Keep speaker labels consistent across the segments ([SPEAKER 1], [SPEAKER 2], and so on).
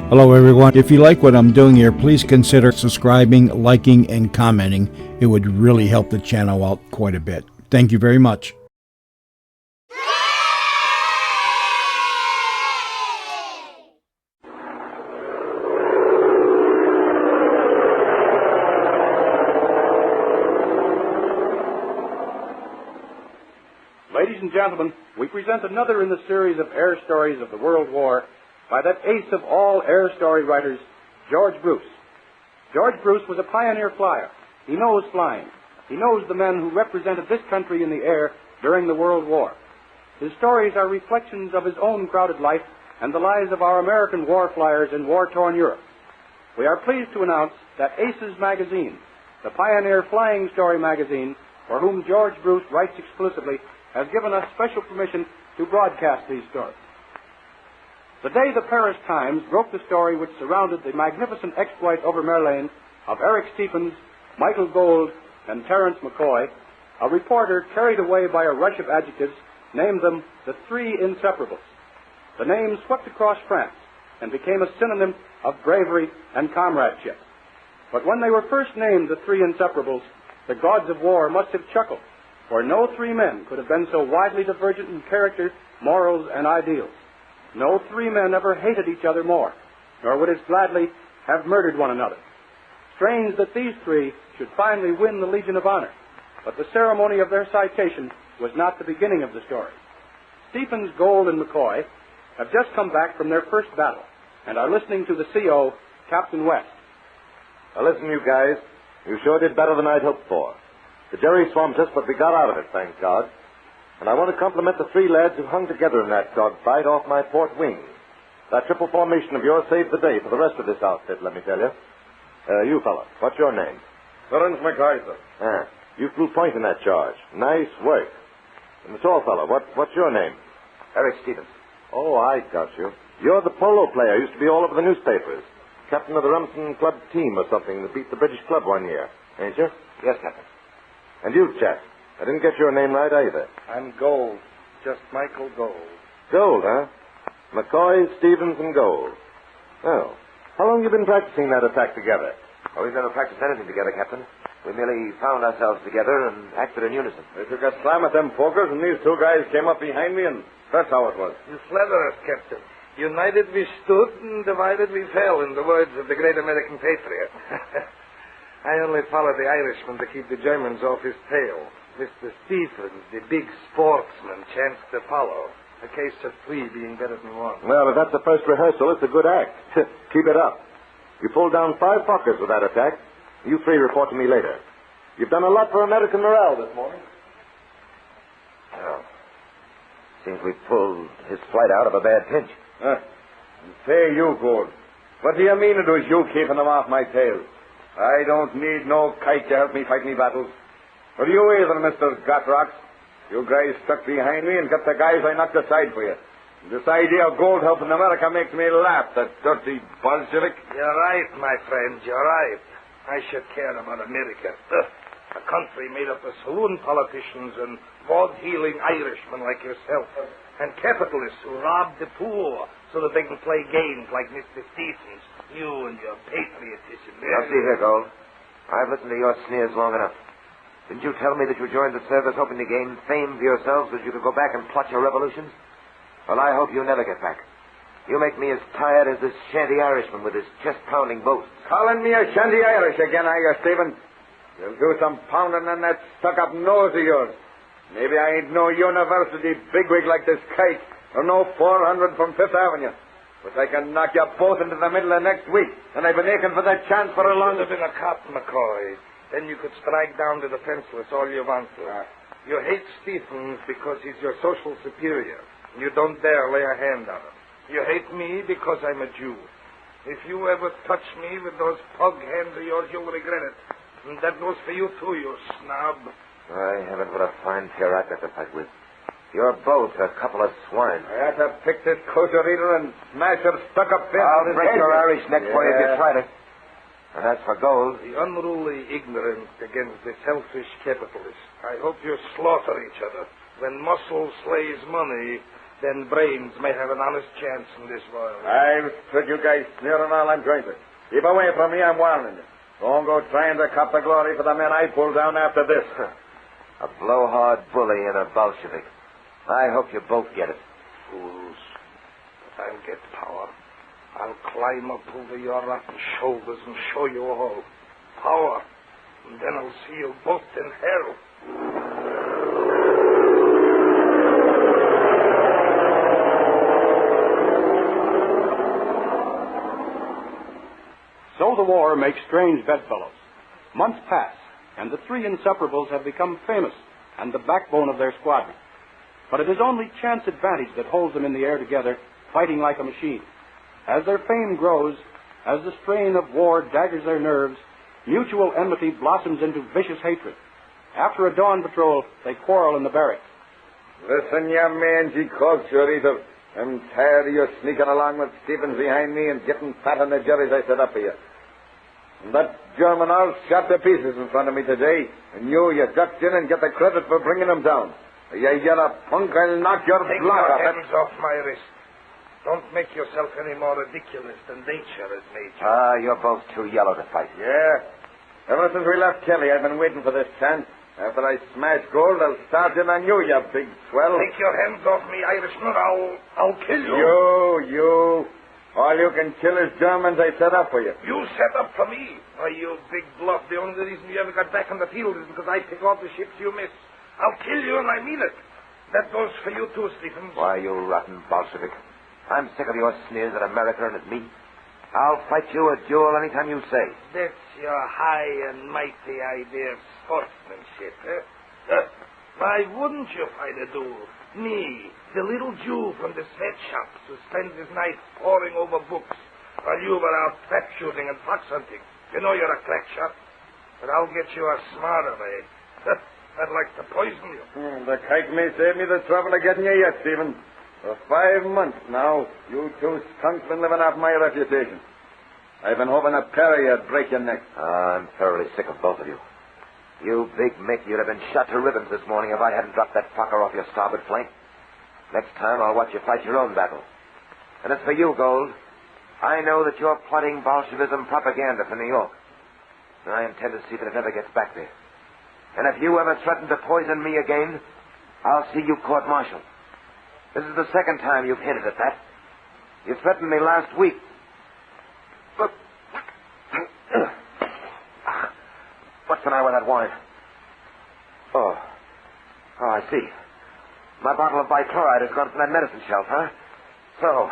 [SPEAKER 1] Hello, everyone. If you like what I'm doing here, please consider subscribing, liking, and commenting. It would really help the channel out quite a bit. Thank you very much.
[SPEAKER 2] Ladies and gentlemen, we present another in the series of air stories of the World War by that ace of all air story writers, George Bruce. George Bruce was a pioneer flyer. He knows flying. He knows the men who represented this country in the air during the World War. His stories are reflections of his own crowded life and the lives of our American war flyers in war-torn Europe. We are pleased to announce that Aces magazine, the pioneer flying story magazine for whom George Bruce writes exclusively, has given us special permission to broadcast these stories. The day the Paris Times broke the story which surrounded the magnificent exploit over Merlin of Eric Stephens, Michael Gold, and Terence McCoy, a reporter carried away by a rush of adjectives named them the Three Inseparables. The name swept across France and became a synonym of bravery and comradeship. But when they were first named the Three Inseparables, the gods of war must have chuckled, for no three men could have been so widely divergent in character, morals, and ideals. No three men ever hated each other more, nor would as gladly have murdered one another. Strange that these three should finally win the Legion of Honor, but the ceremony of their citation was not the beginning of the story. Stephens, Gold, and McCoy have just come back from their first battle and are listening to the CO, Captain West.
[SPEAKER 3] Now listen, you guys. You sure did better than I'd hoped for. The Jerry swamped us, but we got out of it, thank God. And I want to compliment the three lads who hung together in that dogfight off my port wing. That triple formation of yours saved the day for the rest of this outfit, let me tell you. You fella, what's your name?
[SPEAKER 4] Terence McCoy, sir.
[SPEAKER 3] You flew point in that charge. Nice work. And the tall fella, what's your name?
[SPEAKER 4] Eric Stephens.
[SPEAKER 3] Oh, I got you. You're the polo player, used to be all over the newspapers. Captain of the Rumson Club team or something that beat the British club one year, ain't you?
[SPEAKER 4] Yes, Captain.
[SPEAKER 3] And you, chap? I didn't get your name right either.
[SPEAKER 4] I'm Gold. Just Michael Gold.
[SPEAKER 3] Gold, huh? McCoy, Stephens, and Gold. Oh. How long have you been practicing that attack together?
[SPEAKER 4] Oh, we've never practiced anything together, Captain. We merely found ourselves together and acted in unison.
[SPEAKER 5] They took a slam at them pokers, and these two guys came up behind me, and that's how it was.
[SPEAKER 6] You flatter us, Captain. United we stood, and divided we fell, in the words of the great American patriot. I only followed the Irishman to keep the Germans off his tail. Mr. Stephens, the big sportsman, chanced to follow. A case of three being better than one.
[SPEAKER 3] Well, if that's the first rehearsal, it's a good act. Keep it up. You pulled down 5 fuckers with that attack. You three report to me later. You've done a lot for American morale this morning.
[SPEAKER 4] Well, seems we pulled his flight out of a bad pinch.
[SPEAKER 5] Say, you, Gold. What do you mean it was you keeping them off my tail? I don't need no kite to help me fight me battles. Or you either, Mr. Gotrocks. You guys stuck behind me and got the guys I knocked aside for you. This idea of gold helping America makes me laugh, that dirty Bolshevik.
[SPEAKER 6] You're right, my friend, you're right. I should care about America. A country made up of saloon politicians and vaud-heeling Irishmen like yourself. And capitalists who rob the poor so that they can play games like Mr. Stephens. You and your patriotism.
[SPEAKER 4] Now, see here, Gold. I've listened to your sneers long enough. Didn't you tell me that you joined the service hoping to gain fame for yourselves so that you could go back and plot your revolutions? Well, I hope you never get back. You make me as tired as this shanty Irishman with his chest-pounding boasts.
[SPEAKER 5] Calling me a shanty Irish again, are you, Stephen? You'll do some pounding on that stuck-up nose of yours. Maybe I ain't no university bigwig like this kite, or no 400 from Fifth Avenue. But I can knock you both into the middle of next week, and I've been aching for that chance for a long...
[SPEAKER 6] You should have been a cop, McCoy. Then you could strike down the defenseless all you want to. You hate Stephens because he's your social superior. You don't dare lay a hand on him. You hate me because I'm a Jew. If you ever touch me with those pug hands of yours, you'll regret it. And that goes for you, too, you snob.
[SPEAKER 4] I haven't what a fine pair I've got to fight with. You're both a couple of swine.
[SPEAKER 5] I had to pick this kosher eater and smash her stuck-up fist.
[SPEAKER 4] I'll break your Irish neck for you if you try to. And as for gold...
[SPEAKER 6] The unruly ignorant against the selfish capitalist. I hope you slaughter each other. When muscle slays money, then brains may have an honest chance in this world.
[SPEAKER 5] I've stood you guys sneering all I'm going to. Keep away from me, I'm warning you. Don't go trying to cop the glory for the men I pulled down after this.
[SPEAKER 4] A blowhard bully and a Bolshevik. I hope you both get it.
[SPEAKER 6] Fools. But I'll get power. I'll climb up over your rotten shoulders and show you all. Power. And then I'll see you both in hell.
[SPEAKER 2] So the war makes strange bedfellows. Months pass, and the three Inseparables have become famous and the backbone of their squadron. But it is only chance advantage that holds them in the air together, fighting like a machine. As their fame grows, as the strain of war daggers their nerves, mutual enmity blossoms into vicious hatred. After a dawn patrol, they quarrel in the barracks.
[SPEAKER 5] Listen, you mangy cocksure eater. I'm tired of you sneaking along with Stevens behind me and getting fat on the juries I set up for you. And that German all shot to pieces in front of me today, and you ducked in and get the credit for bringing him down. You yellow punk, I'll knock your
[SPEAKER 6] Take
[SPEAKER 5] block
[SPEAKER 6] your
[SPEAKER 5] off
[SPEAKER 6] hands off my wrist. Don't make yourself any more ridiculous than nature has made you.
[SPEAKER 4] You're both too yellow to fight.
[SPEAKER 5] Yeah. Ever since we left Kelly, I've been waiting for this chance. After I smash gold, I'll start in on you, you big swell.
[SPEAKER 6] Take your hands off me, Irishman. I'll kill you.
[SPEAKER 5] You. All you can kill is Germans I set up for you.
[SPEAKER 6] You set up for me. Why, you big bluff. The only reason you ever got back on the field is because I pick off the ships you miss. I'll kill you, and I mean it. That goes for you, too, Stephens.
[SPEAKER 4] Why, you rotten Bolshevik. I'm sick of your sneers at America and at me. I'll fight you a duel anytime you say.
[SPEAKER 6] That's your high and mighty idea of sportsmanship, eh? Why wouldn't you fight a duel? Me, the little Jew from the sweatshops who spends his nights poring over books while you were out trap shooting and fox hunting. You know you're a crack shot, but I'll get you a smarter way. I'd like to poison you.
[SPEAKER 5] The kite may save me the trouble of getting you yet, Stephen. For 5 months now, you two skunks been living off my reputation. I've been hoping a pair of you'd break your neck.
[SPEAKER 4] I'm thoroughly sick of both of you. You big Mick, you'd have been shot to ribbons this morning if I hadn't dropped that fucker off your starboard flank. Next time, I'll watch you fight your own battle. And as for you, Gold, I know that you're plotting Bolshevism propaganda for New York. And I intend to see that it never gets back there. And if you ever threaten to poison me again, I'll see you court-martialed. This is the second time you've hinted at that. You threatened me last week. Look. What's the matter with that wine? Oh, I see. My bottle of bichloride has gone from that medicine shelf, huh? So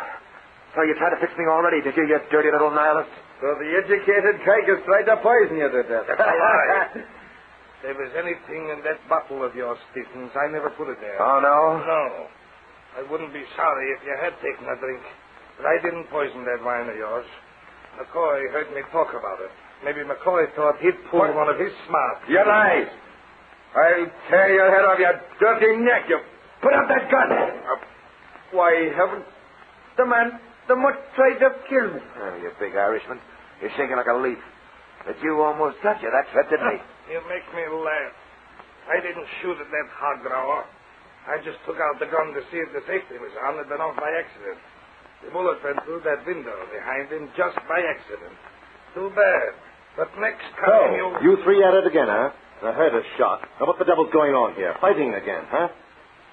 [SPEAKER 4] you tried to fix me already, did you dirty little nihilist?
[SPEAKER 5] So the educated kike has tried to poison you to death.
[SPEAKER 6] That's a lie. If there was anything in that bottle of yours, Stephens, I never put it there.
[SPEAKER 4] Oh, no?
[SPEAKER 6] No. I wouldn't be sorry if you had taken a drink. But I didn't poison that wine of yours. McCoy heard me talk about it. Maybe McCoy thought he'd pull one of his smart.
[SPEAKER 5] You lie. I'll tear your head off your dirty neck. You put up that gun. Why, heavens. The mutt tried to kill me.
[SPEAKER 4] Oh, you big Irishman. You're shaking like a leaf. But you almost got you that threat, didn't he?
[SPEAKER 6] You make me laugh. I didn't shoot at that hog drawer. I just took out the gun to see if the safety was on. It'd been off by accident. The bullet went through that window behind him just by accident. Too bad. But next time
[SPEAKER 3] you three at it again, huh? I heard a shot. Now, what the devil's going on here? Fighting again, huh?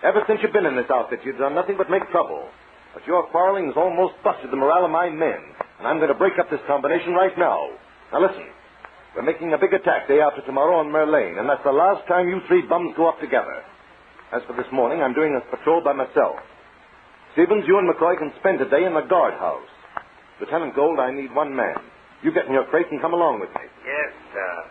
[SPEAKER 3] Ever since you've been in this outfit, you've done nothing but make trouble. But your quarreling has almost busted the morale of my men. And I'm going to break up this combination right now. Now, listen. We're making a big attack day after tomorrow on Merlane, and that's the last time you three bums go up together. As for this morning, I'm doing a patrol by myself. Stevens, you and McCoy can spend a day in the guardhouse. Lieutenant Gold, I need one man. You get in your crate and come along with me.
[SPEAKER 6] Yes, sir.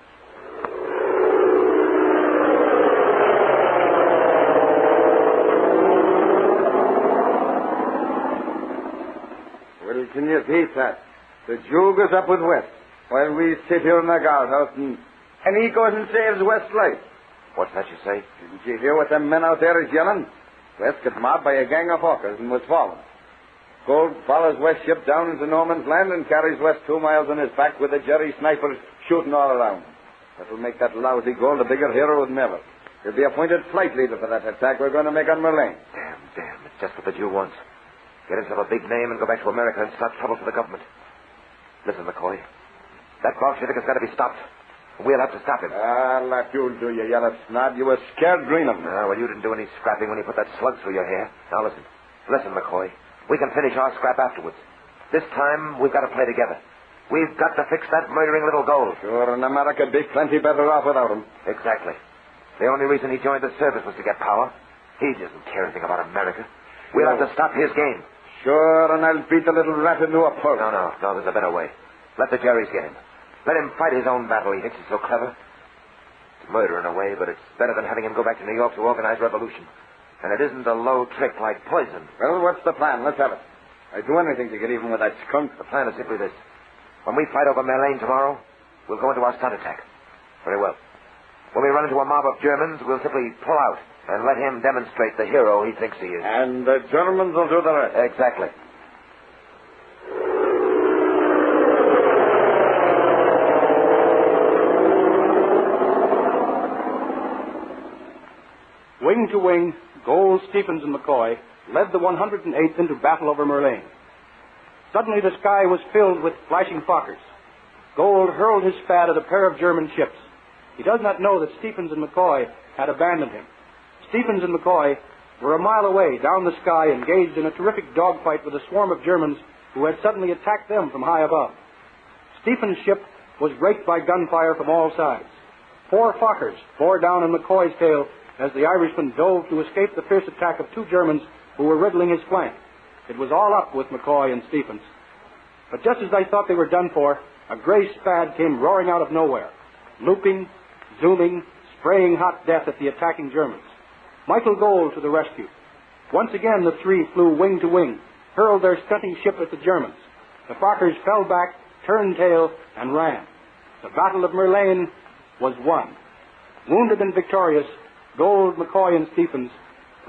[SPEAKER 5] Well, can you beat that? The Jew goes up with West, while we sit here in the guardhouse, and he goes and saves West's life.
[SPEAKER 4] What's that you say?
[SPEAKER 5] Didn't you hear what them men out there is yelling? West got mobbed by a gang of hawkers and was fallen. Gold follows West's ship down into No Man's Land and carries West 2 miles on his back with the Jerry snipers shooting all around. That'll make that lousy Gold a bigger hero than ever. He'll be appointed flight leader for that attack we're going to make on Merlane.
[SPEAKER 4] Damn Damn, it's just what the Jew wants. Get himself a big name and go back to America and start trouble for the government. Listen, McCoy. That Bolshevik has got to be stopped. We'll have to stop him.
[SPEAKER 5] That you'll do, you yellow snot. You were scared green of me.
[SPEAKER 4] Well, you didn't do any scrapping when you put that slug through your hair. Now, listen. Listen, McCoy. We can finish our scrap afterwards. This time, we've got to play together. We've got to fix that murdering little Gold.
[SPEAKER 5] Sure, and America'd be plenty better off without him.
[SPEAKER 4] Exactly. The only reason he joined the service was to get power. He doesn't care anything about America. We'll have to stop his game.
[SPEAKER 5] Sure, and I'll beat the little rat into a pulp.
[SPEAKER 4] No, there's a better way. Let the Jerrys get him. Let him fight his own battle. He thinks he's so clever. It's murder in a way, but it's better than having him go back to New York to organize revolution. And it isn't a low trick like poison.
[SPEAKER 5] Well, what's the plan? Let's have it. I'd do anything to get even with that skunk.
[SPEAKER 4] The plan is simply this. When we fight over Merlane tomorrow, we'll go into our stunt attack. Very well. When we run into a mob of Germans, we'll simply pull out and let him demonstrate the hero he thinks he is.
[SPEAKER 5] And the Germans will do the rest.
[SPEAKER 4] Exactly.
[SPEAKER 2] Wing to wing, Gold, Stephens, and McCoy led the 108th into battle over Merlane. Suddenly the sky was filled with flashing Fokkers. Gold hurled his spad at a pair of German ships. He does not know that Stephens and McCoy had abandoned him. Stephens and McCoy were a mile away down the sky, engaged in a terrific dogfight with a swarm of Germans who had suddenly attacked them from high above. Stephens' ship was raked by gunfire from all sides. 4 Fokkers bore down on McCoy's tail as the Irishman dove to escape the fierce attack of 2 Germans who were riddling his flank. It was all up with McCoy and Stephens. But just as they thought they were done for, a gray spad came roaring out of nowhere, looping, zooming, spraying hot death at the attacking Germans. Michael Gold to the rescue. Once again the 3 flew wing to wing, hurled their stunting ship at the Germans. The Fokkers fell back, turned tail, and ran. The Battle of Merlane was won. Wounded and victorious, Gold, McCoy, and Stephens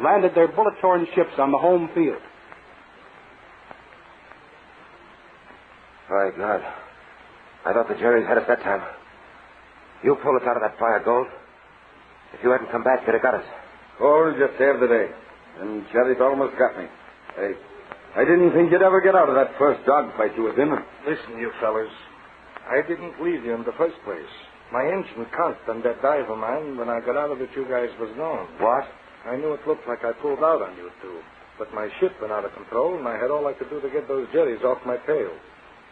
[SPEAKER 2] landed their bullet-torn ships on the home field.
[SPEAKER 4] My God. I thought the Jerrys had us that time. You pulled us out of that fire, Gold. If you hadn't come back, they'd have got us.
[SPEAKER 5] Gold just saved the day. And Jerry's almost got me. I didn't think you'd ever get out of that first dogfight you was in.
[SPEAKER 6] Listen, you fellas. I didn't leave you in the first place. My engine conked on that dive of mine. When I got out of it, you guys was gone.
[SPEAKER 4] What?
[SPEAKER 6] I knew it looked like I pulled out on you two. But my ship went out of control, and I had all I could do to get those Jerrys off my tail.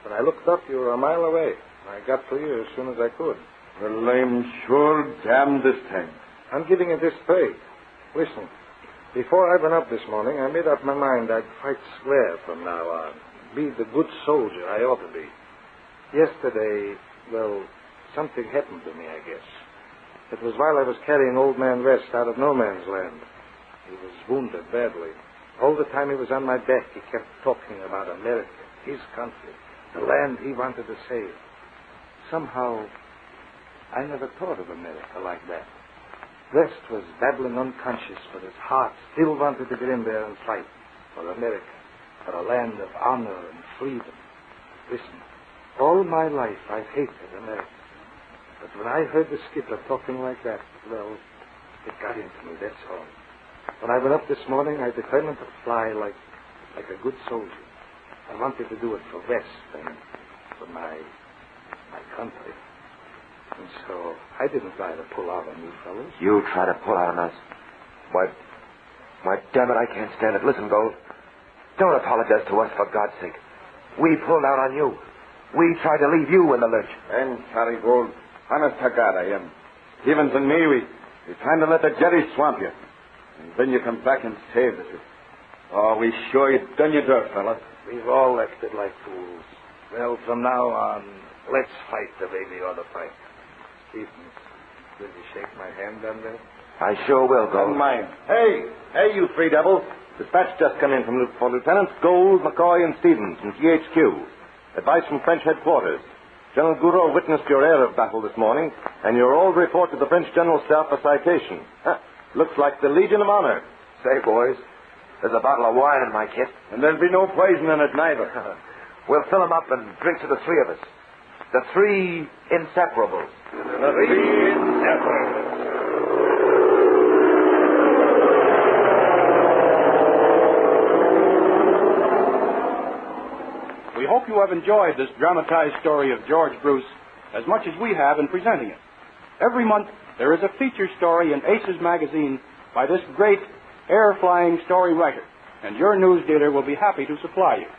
[SPEAKER 6] When I looked up, you were a mile away. I got for you as soon as I could.
[SPEAKER 5] Well, I'm sure damned this time.
[SPEAKER 6] I'm giving you this pay. Listen, before I went up this morning, I made up my mind I'd fight square from now on. Be the good soldier I ought to be. Yesterday, well, something happened to me, I guess. It was while I was carrying Old Man West out of no man's land. He was wounded badly. All the time he was on my back, he kept talking about America, his country, the land he wanted to save. Somehow, I never thought of America like that. West was babbling unconscious, but his heart still wanted to get in there and fight for America, for a land of honor and freedom. Listen, all my life I've hated America. But when I heard the skipper talking like that, well, it got into me, that's all. When I went up this morning, I determined to fly like a good soldier. I wanted to do it for West and for my country. And so I didn't try to pull out on you fellows.
[SPEAKER 4] You try to pull out on us? Why, damn it, I can't stand it. Listen, Gold. Don't apologize to us, for God's sake. We pulled out on you. We tried to leave you in the lurch.
[SPEAKER 5] I'm sorry, Gold. Honest to God, I am. Stevens and me, we're trying to let the Jerry swamp you. And then you come back and save us. Oh, we sure you done your dirt, fella.
[SPEAKER 6] We've all acted like fools. Well, from now on, let's fight the way we ought to fight. Stevens, will you shake my hand on that?
[SPEAKER 4] I sure will, Gold.
[SPEAKER 5] And mine.
[SPEAKER 3] Hey, you three devils. Dispatch just come in for Lieutenants Gold, McCoy, and Stevens from GHQ. Advice from French headquarters. General Gouraud witnessed your air of battle this morning, and you're all to report to the French General Staff for citation. Looks like the Legion of Honor.
[SPEAKER 4] Say, boys, there's a bottle of wine in my kit.
[SPEAKER 5] And there'll be no poison in it, neither.
[SPEAKER 4] We'll fill them up and drink to the 3 of us. The 3 Inseparables.
[SPEAKER 5] The 3 Inseparables.
[SPEAKER 2] hope you have enjoyed this dramatized story of George Bruce as much as we have in presenting it. Every month, there is a feature story in Aces magazine by this great air-flying story writer, and your news dealer will be happy to supply you.